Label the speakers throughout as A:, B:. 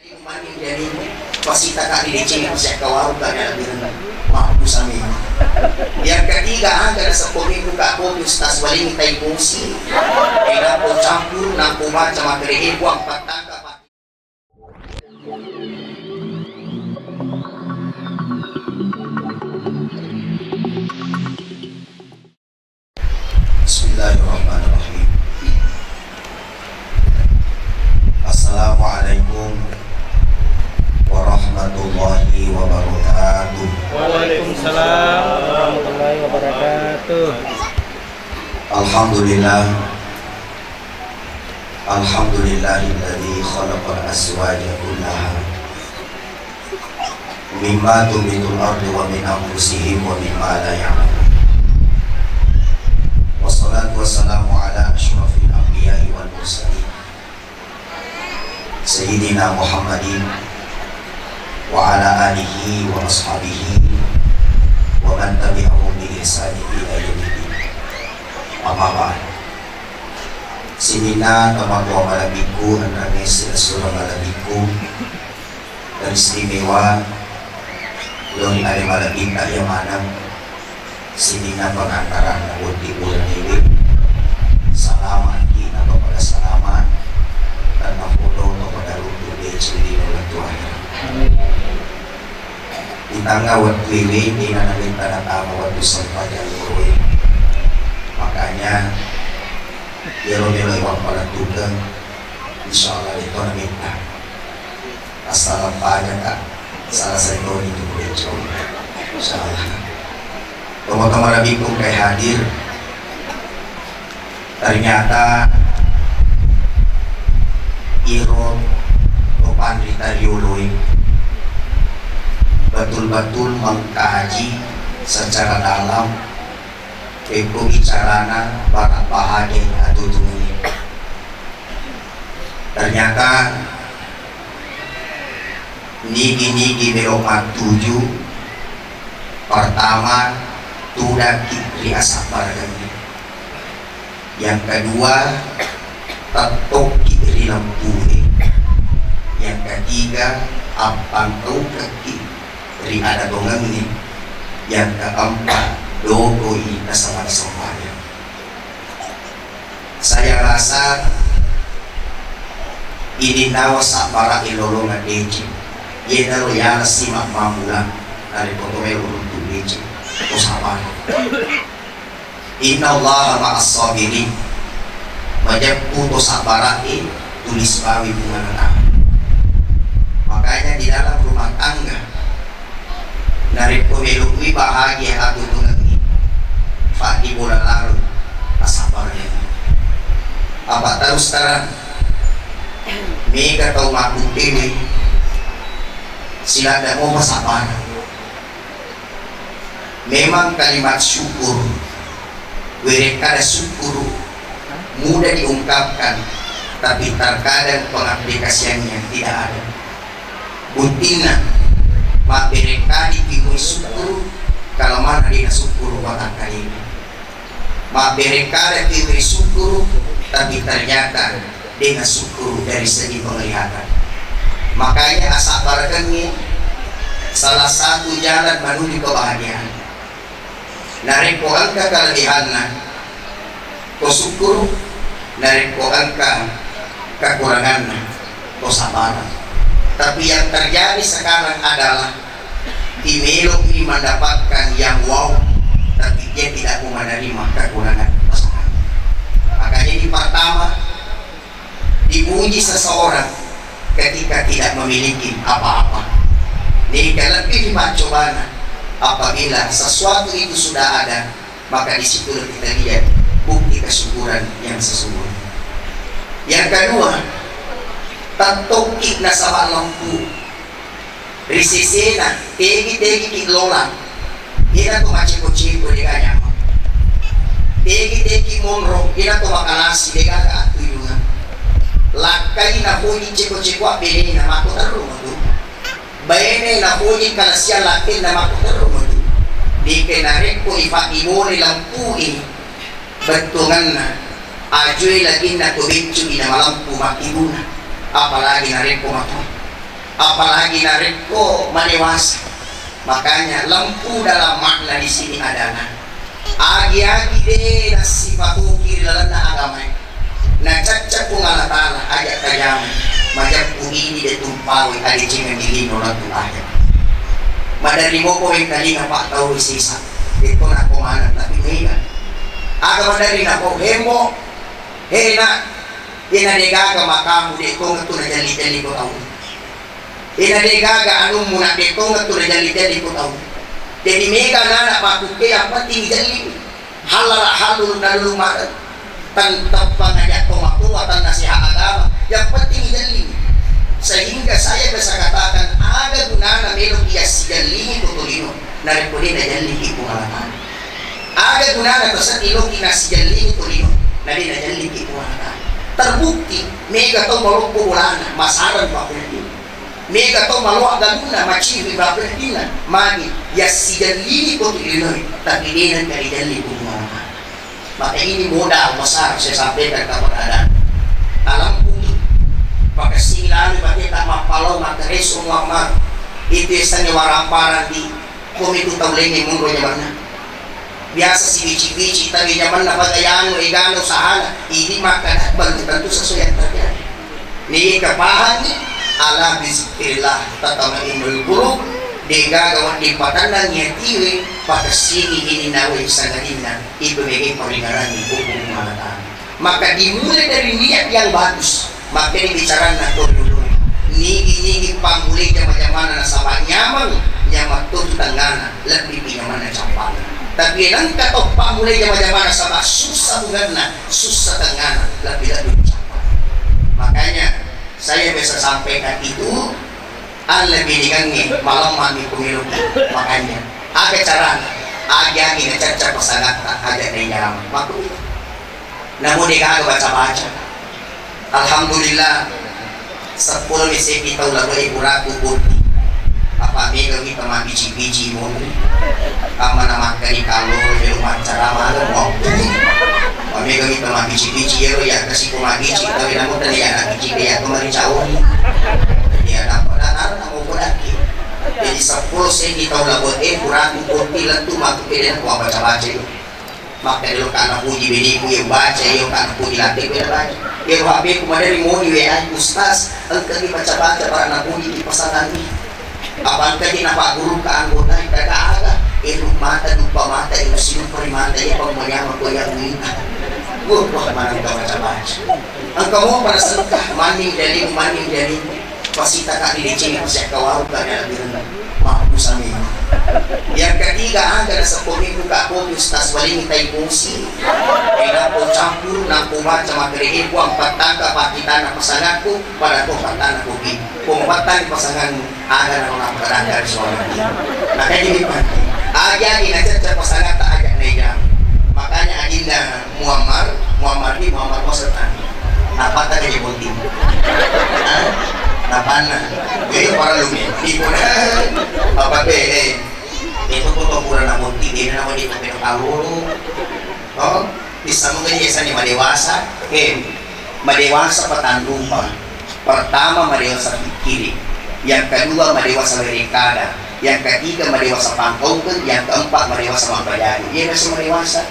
A: Jadi pasita kali dicing saya kawal kaya bilang mampu sami. Yang ketiga angka sa pemilu ka kopius tas waling tay fungsi. Kaya po campur na pumaca materihin ko ang patangka. Bismillahirrahmanirrahim. Assalamualaikum warahmatullahi wabarakatuh.
B: Waalaikumsalam warahmatullahi wabarakatuh.
A: Alhamdulillah. Alhamdulillahilladzi khalaqal azwaja kullaha mimma tumitul ardu wa min anfusihim wa mimma la ya'lamun. Wassalatu wassalamu ala asyrafil anbiya'i wal mursalin Sayyidina Muhammadin wa ala alihi wa ashabihi wa man tabi'ahum bi ihsani ila yaumiddin. Amma ba'd. Sinina kamagwa malabiku ang nangis sila surah malabiku dan istimewa yung ali malabing kayamanang sinina pengantaran na di bulan ini. Salamat kita kepada salamat dan mahmudon kepada rumput di dalam Tuhan. Di tangga waktu ini di namin tanatama waktu sampai jalur. Makanya yero-yero iwang pala tugang insyaallah ito na minta asal panya ka salah satu itu boleh coba insyaallah. Teman-teman Nabi pun kayak hadir, ternyata Iro Topan Ritarioloy betul-betul mengkaji secara dalam pembicaraan para bahagia atau dunia. Ternyata nigi-nigi beromat 7 pertama tudak kibri asap barangnya. Yang kedua tetok kibri lampuhi. Yang ketiga apang kibri ada dongengnya. Yang keempat dogoi nasamanya. Saya rasa ini nawa sabara ilolongan deci. Yena royala simak mamula dari kotomelo untuk deci. Usapan. Inna Allah ma'as sabirin. Majab puto sabara tulis bawi bunga anak. Makanya di dalam rumah tangga dari pemilu bahagia atau tunang di bulan lalu asabarnya apa terus sekarang mega tau makhluk dewi sila ada mau masabar. Memang kalimat syukur mereka ada syukur mudah diungkapkan tapi terkadang pengaplikasiannya tidak ada buntina mak mereka dipikul syukur kalau mana dia syukur watak kali ini. Mak mereka dipikul syukur tapi ternyata dia syukur dari segi penglihatan. Makanya asabarkannya salah satu jalan menuju kebahagiaan. Nareko angka kelebihannya ko syukur, nareko angka kekurangannya ko sabaran. Tapi yang terjadi sekarang adalah Imelo ini mendapatkan yang wow, tapi dia tidak mau menerima kekurangan pasangan. Makanya di pertama dipuji seseorang ketika tidak memiliki apa-apa. Jadi lebih cobaan apabila sesuatu itu sudah ada, maka di situ kita lihat bukti kesyukuran yang sesungguhnya. Yang kedua, tatokik na sama lampu. Risisena, tegi-tegi kitlola. Ina to maciko-chiko di kanya. Tegi-tegi monro, ina to makalasi di kaka atuyungan. Lakay na huli chiko-chiko apili na makutaro mo to. Bayene na huli kalasya lakin na makutaro mo to. Di kenarik ko ipa-imori lampuin. Bentungan na. Ajoy lagi na tubig ina malampu makibuna. Apalagi na rin pumato. apalagi nareko madewasa. Makanya lempu dalam makna di sini adalah agi-agi deh sifat ukir dalam agama. Nah cacak pungala tanah ajak tajam macam ini dia tumpawi ada jangan dilino latu aja. Madari mo ko yung kalinga pak tahu sisa. Ito na ko mana tapi mega. Aga madari na ko hemo hena inadegaga makamu dito ngato na jali-jali ko tahu. Inadegaga anu muna dito ngato na jali-jali ko tahu. Jadi mega nana pakuke yang penting jali halal halul dalul makan tentang pengajak pemakuatan nasihat agama yang penting jali. Sehingga saya bisa katakan ada gunana melodi jali tutulino naripuli na jali ipungalatan. Ada gunana pesan ilogi nasi jali tutulino nari na jali ipungalatan. Terbukti mega to malukku ulana masaran bapredin mega to maluak galuna maciwi bapredina magi si jali tutulino tapi dinan kali jali ipungalatan. Maka ini modal besar saya sampaikan kepada alam pakai singlalu bagi tak mapalau materi semua mak itu istannya waramparan di komitu taulengi mungo jamannya biasa si bici-bici tapi zaman na pagayano igano sahala ini maka baru tentu sesuai yang terjadi ini kepahani ala bizikrillah tatamainul qulub digagawa di patanan nyetiwe pakai sini ini nawe sangadina itu bagi peringatan hukum mata maka dimulai dari niat yang bagus. Makanya bicara nato dulu nigi pamuli jama-jama na sama nyaman nyaman tuh tanggana lebih nyaman na campana tapi nang katok pamuli jama-jama na sama susah bukanna susah tanggana lebih campana. Makanya saya bisa sampaikan itu lebih digangi malam mami pemilu. Makanya ada cara ada yang caca pasangan ada yang makhluk namun dia agak baca-baca. Alhamdulillah 10 misi kita ulah boleh kuratu putih apa mega kita mah biji-biji mau kama nama kali kalau di rumah cara malu mau mega kita mah biji-biji ya kasih kumagi cita bila mau tadi anak biji ya kemarin jauh dia dapat danar mau lagi jadi 10 misi kita ulah boleh kuratu putih lentu matu pilihan gua baca-baca maka dia kan puji bediku yang baca yang kan puji latih dia baca yang HP kumadari mau di WA ustaz engkau dibaca-baca para anak puji di pasangan ini apa engkau di napa guru ke anggota mereka ada mata lupa mata yang sinup perimata yang pembayang aku yang minta wah mana kita baca-baca engkau mau pada sedekah maning dari pasti tak kali dicing saya kawal karena lebih rendah mampu sami. Yang ketiga ada sepuluh kaku ustaz wali minta emosi napo campur napo macam materi buang patangka patitana pasanganku pada ko patana ko bi pembatan pasanganmu ada nama perang dari suami maka jadi penting aja di naca pasangan tak ajak nejam makanya agenda Muhammad Mosetan apa tadi bunting napana itu para lumi ibu apa be itu foto kurang namunti ini nama di tempat alulu oh bisa mengejesan di madewasa madewasa petandumpa pertama madewasa kiri yang kedua madewasa berikada yang ketiga madewasa pangkongken yang keempat madewasa mangkayani ini semua madewasa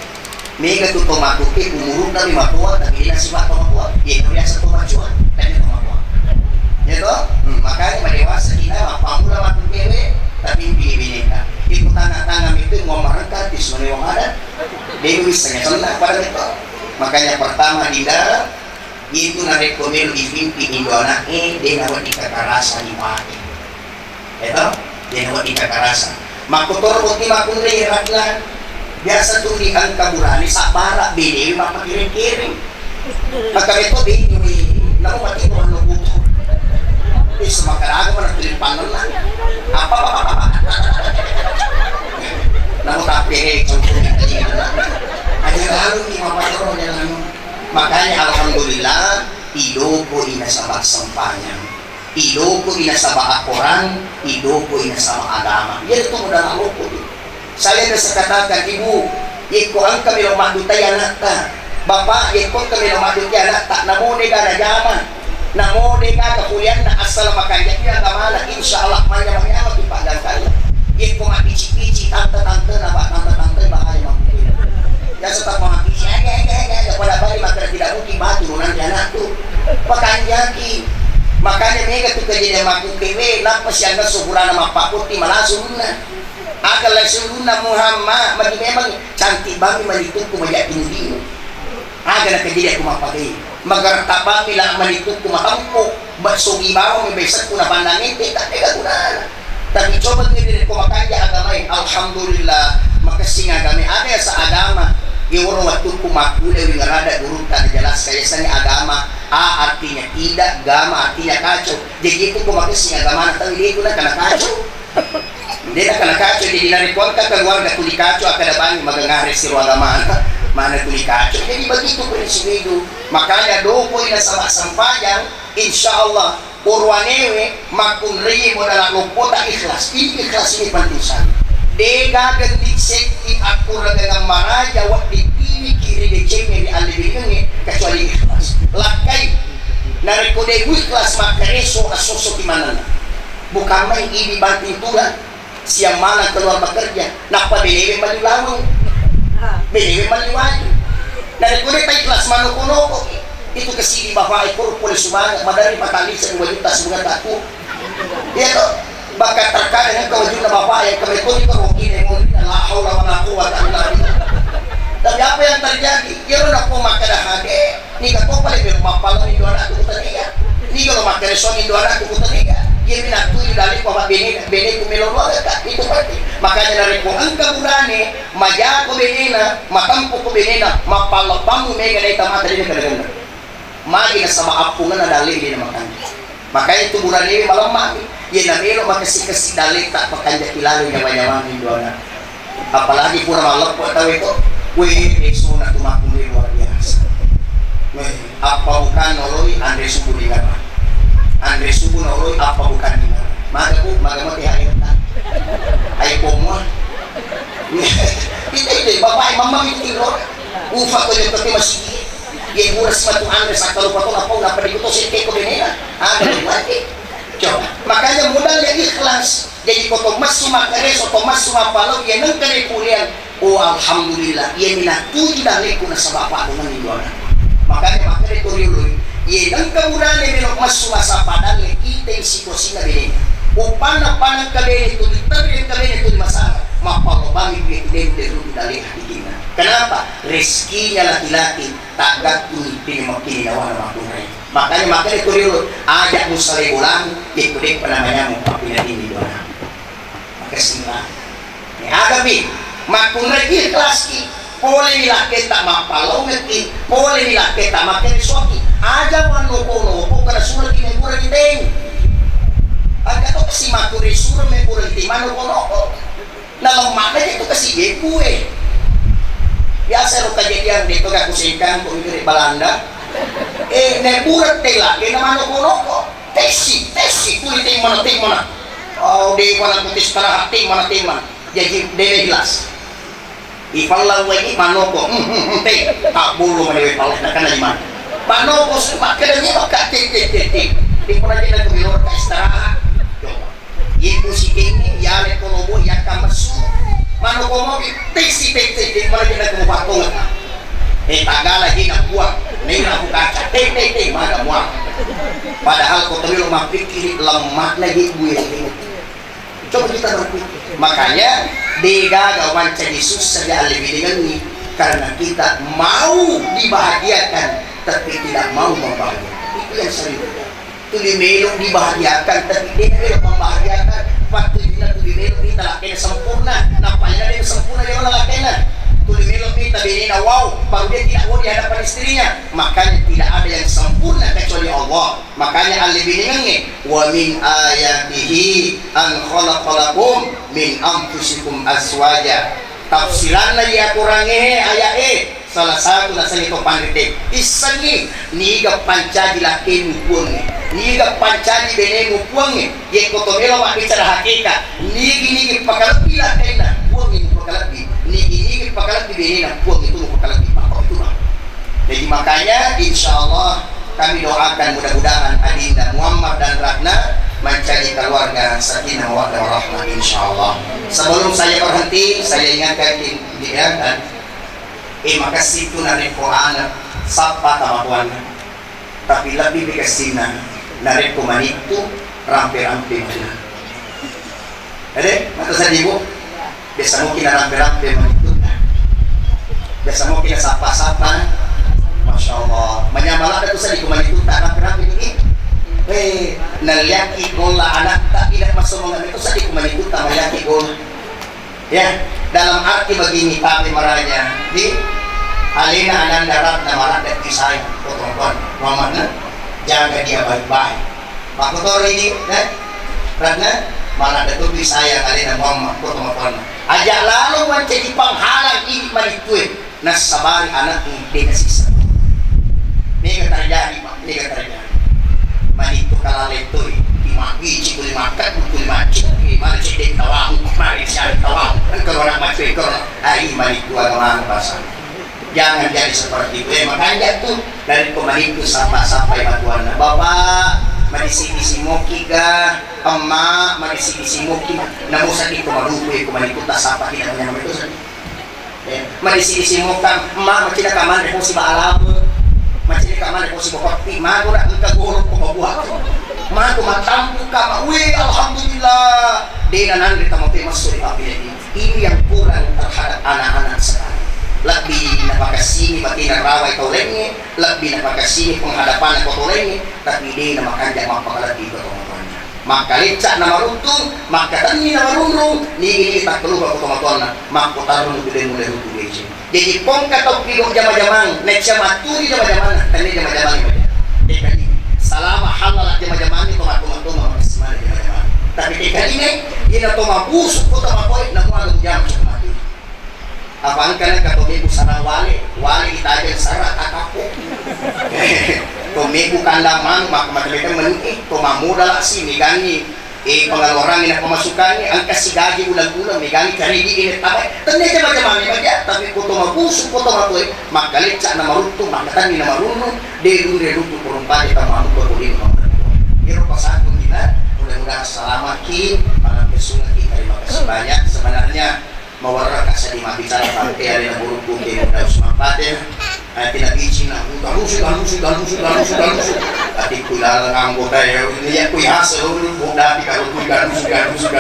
A: mega tu tomatuke umurun dari matua tapi dia nasi matua ya biasa tomacuan dan tomatua ya toh makanya madewasa kita pamula matukewe tapi bini-bineka itu tangan-tangan itu mau merangkat di semua yang ada dia bisa ngecelak pada itu makanya pertama di dalam itu narik komil di mimpi Indo anak dia nawat di kakarasa di mati itu dia nawat di kakarasa makutor putih makundri ratna biasa tuh di kaburani sabara bini maka kiring-kiring maka itu bini namun mati orang lubutu semakin mana tulis panelan apa namun tapi contohnya ada lalu di mapatoro makanya alhamdulillah hidupku ini sama sempanya hidupku ini sama Al-Quran hidupku ini sama agama ya itu mudah lalu saya bisa katakan ibu ikut kami lemah duta anak tak bapak ikut kami lemah duta anak tak namun negara zaman Namo deka kemuliaan na asal makan jadi agama na insyaallah manya dipandangkan ye ko mapici-pici tante-tante na ba tante-tante bahaya mungkin ya tetap mapici ya pada bari maka tidak mungkin turunan anak tuh pakan jaki makanya mega tuh kejadian maku kewe napa sianga suhurana mapakuti malasunna agar lasunna Muhammad bagi memang cantik banget malituk ku majak tinggi agar kejadian ku mapakai magar tabang ilang malituk kumatampo bakso ibaw may besak ko na pandangin tak tega kunana tapi coba ngiri ko makanya agama alhamdulillah makasih agama ada sa agama iworo waktu ku makule wi ngarada durunta na jelas kaya sa agama artinya tidak agama artinya kacau jadi itu ko makasih agama na tawili ko na kana kacau hindi na kana kacau jadi naripon ka keluarga tuli kacau akada bani magangari si agama mana tuli kacau jadi begitu prinsip makanya dokoy na sama sampayang insyaallah urwanewe makun ri mo na lupota ikhlas ini ikhlas ini penting sekali dega gendik sekti aku ragang maraja wa dipini kiri de cenge di alibinge kecuali ikhlas lakai narikode ikhlas makareso asoso di mana bukan main ini banting tulang siang malam keluar bekerja napa belewe maliwangu belewe maliwangu dari kulit ikhlas manukunoko itu kesini bapak ikut polis semangat madari patali sebuah juta sebuah taku dia tuh bakat terkait dengan kewajiban bapak yang kebetulan itu mungkin yang mungkin la haula wala quwwata illa billah tapi apa yang terjadi dia udah mau makan hade ni kata paling bapak ni dua anak tu tadi ya ni kalau makan soni dua anak tu tadi ya dia minat tu dari bapak bene ku melolo itu pasti makanya dari ko angka burane maja ko benena matampo ko benena mapalapamu mega dai tamata dia kadang magi na sama apungan na dali din makan makanya itu burane malam mati ye na melo makasi dali tak makan jakilalo nyawa-nyawa indona apalagi pura malam ko tahu itu we eso na tumakun luar biasa we apa bukan noloi andre subuh dingan andre subuh noloi apa bukan dingan maka mati hari ay pomwa itu bapak mama itu ufa ko yung kati masigi ye buras matu andre sa kalupato na po na padikuto si keko benena mati coba makanya modal yang ikhlas jadi koto mas sumakares atau mas sumapalaw yan ang kanikulian alhamdulillah ye minatuji dahil ko na sa bapak ko ng iluana makanya makarikuliuloy ye nang kaburane minok mas sumasapadan le iteng sikosina benena upana-panang kalian itu diterima kalian itu di masalah mapalobangi itu dari hatinya kenapa rezekinya laki-laki tak gakuni pinimokini nawa na makunay makanya itu dulu ajak musali ulang itu deh penamanya mupapina ini doang makasih lah ini agapi makunay ikhlas ki boleh nilaki tak mapalaw ngeti boleh nilaki tak makin suaki aja manuko-nuko karena surat ini kurang diteng agak to kasi makuri suro may kurang timano ko na lemana itu kasi kue biasa ro kejadian dito ka kusikan ko di Balanda neburat tela naman ko tesi kulit ting mana oh di wala kutis para hati mana jadi dele jelas ifalang wagi manoko te tak bulu malewe pala kan lima manoko sumak kadanya maka titik di pernah kita ke bilor ka istirahat ibu si kini ya le konobo ya kamasu manoko mo tiksi malah kita ke patong tagala hina buang nila bukaca mana muak padahal kau terlalu mapikir lemah lagi gue coba kita berpikir makanya digagawan jadi susah ya lebih dengan ini karena kita mau dibahagiakan tapi tidak mau membahagiakan itu yang sering itu dimeluk dibahagiakan tapi dia tidak membahagiakan waktu kita dimeluk kita lakinya sempurna nampaknya dia sempurna dia mana lakinya dimeluk kita binina wow baru dia tidak mau di hadapan istrinya makanya tidak ada yang sempurna kecuali Allah makanya al-biningenge wa min ayatihi an khalaqalakum min anfusikum azwaja tafsiran ya kurange ayat salah satu nasa nito pandite isangi niga pancaji laki mupuang niga pancaji bene mupuang ye kotomelo wa bicara hakika nigi pakalapi laki na puang ini pakalapi nigi pakalapi bene na puang itu pakalapi apa itu jadi makanya insyaallah kami doakan mudah-mudahan Adinda Muhammad dan Ratna menjadi keluarga sakinah mawaddah warahmah insyaallah. Sebelum saya berhenti, saya ingatkan dia dan makasih tu narik Quran sapa tamapuan, tapi lebih dikasihna narik kuman itu rampe-rampe mana. Ada mata saya ibu, biasa mungkin rampe-rampe mana itu, biasa mungkin sapa-sapa. Masya Allah, menyamalah itu saya di kuman itu tak rampe-rampe ini. Nalyaki gola anak tak tidak masuk mengenai itu saya di kuman itu tak nalyaki gola. Ya, dalam arti begini kami marahnya di Alina Ananda Ratna malah dan kisah teman-teman Muhammadnya jaga dia baik-baik. Pak Kotor ini, Ratna malah dan tuh saya Alina Muhammad teman-teman. Ajak lalu menjadi penghalang ini manituin. Nah sabari anak ini sisa. Ini terjadi Pak, ini terjadi. Manitu kalau itu dimaki, cikuli makan, cikuli macam, mana cedek tawang, mari cari tawang. Kalau nak macam itu, hari manitu agama pasal. Jangan jadi seperti itu. Makanya tuh dari komanitu sampai batuan. Bapak, mari sini moki ga, emak, mari sini moki. Namun sakit komaduku, komanitu tak sampai kita punya nama itu. Mari sini mokan, emak macam kamar reposi alam. Macam kamar reposi kopi, mak udah engkau gorok pembuat. Mak tu matampu kama, weh alhamdulillah. Dia nanti kita mau masuk di api ini. Ini yang kurang terhadap anak-anak sekarang. Lebih napakasini batina rawai tolengnya, lebih napakasini penghadapan ko tolengnya, tapi dia nama kanjak mapakalat itu teman-temannya. Maka lecak nama runtung, maka tani nama runtung, ini tak keluar ko teman-temannya, maka taruh gede mulai runtung becin. Jadi pongka tau pilih jama-jamang, necia matu di jama-jamang, tani jama-jamang ini. Selama halal jama-jamang itu teman-teman maksimal jama-jamang. Tapi ikan ini, ini toma busuk ko teman-teman, namun ada jam mati. Apaan kalian katomiku sarang wali kita aja sarang akapu. Tomiku kandaman mak macam menuki tomamu dalam sini gani pengeluaran ini pemasukannya angka si gaji bulan-bulan megani karigi ini tapi ternyata macam-macam aja tapi kotoma busuk kotoma tuh maka lecak nama runtuh maka tani nama runtuh dedu perempuan kita mau berkulit ini pasal kita mudah-mudahan selamat ki malam besok kita terima kasih banyak sebenarnya mawarra kasih bicara sampai ada yang buruk putih udah semangatnya tidak izin aku galusu tapi kuilah anggota ya ini ya kuiha seluruh muda kalau galusu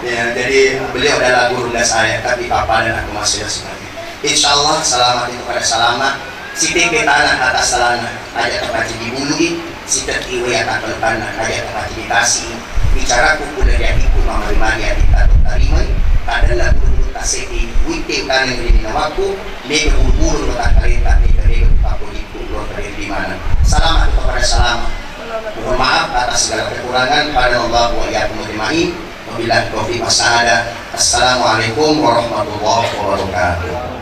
A: ya jadi beliau adalah guru saya tapi papa dan aku masih sebagai insyaallah selamat itu pada selamat sitik tanah atas salana aja tempat dibului sitik iwi akan pelana aja tempat dikasih bicara kuku dari adikku mama dia kita terima adalah kasih witi kanan ini nawaku mega buru letak kereta mega pakuliku luar dari di mana selamat kepada selamat mohon maaf atas segala kekurangan pada Allah wa iyyakum ajmain wabillahi taufiq wassalam assalamualaikum warahmatullahi wabarakatuh.